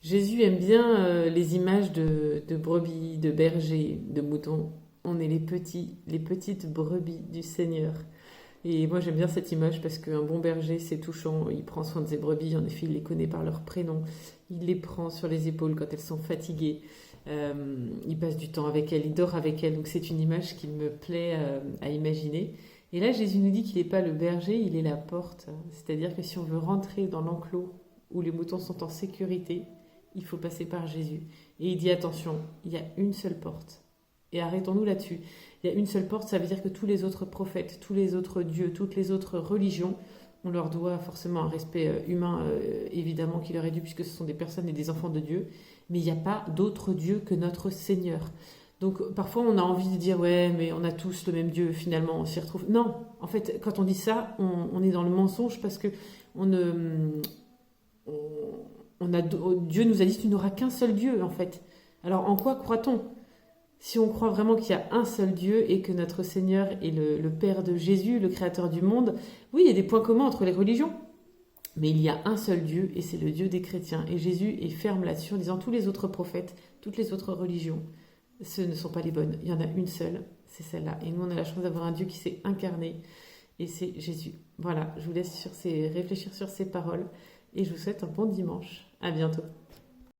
Jésus aime bien les images de brebis, de bergers, de moutons. On est les petites brebis du Seigneur. Et moi j'aime bien cette image parce qu'un bon berger c'est touchant, il prend soin de ses brebis, en effet il les connaît par leur prénom, il les prend sur les épaules quand elles sont fatiguées, il passe du temps avec elles, il dort avec elles, donc c'est une image qui me plaît à imaginer. Et là Jésus nous dit qu'il n'est pas le berger, il est la porte, c'est-à-dire que si on veut rentrer dans l'enclos où les moutons sont en sécurité, il faut passer par Jésus. Et il dit attention, il y a une seule porte. Et arrêtons-nous là-dessus. Il y a une seule porte, ça veut dire que tous les autres prophètes, tous les autres dieux, toutes les autres religions, on leur doit forcément un respect humain, évidemment, qui leur est dû, puisque ce sont des personnes et des enfants de Dieu. Mais il n'y a pas d'autre Dieu que notre Seigneur. Donc parfois on a envie de dire ouais mais on a tous le même Dieu finalement on s'y retrouve. Non, en fait quand on dit ça on est dans le mensonge parce que on ne, on, Dieu nous a dit tu n'auras qu'un seul Dieu en fait. Alors en quoi croit-on? Si on croit vraiment qu'il y a un seul Dieu et que notre Seigneur est le Père de Jésus, le Créateur du monde, oui, il y a des points communs entre les religions. Mais il y a un seul Dieu et c'est le Dieu des chrétiens. Et Jésus est ferme là-dessus en disant tous les autres prophètes, toutes les autres religions, ce ne sont pas les bonnes. Il y en a une seule, c'est celle-là. Et nous, on a la chance d'avoir un Dieu qui s'est incarné et c'est Jésus. Voilà, je vous laisse réfléchir sur ces paroles et je vous souhaite un bon dimanche. À bientôt.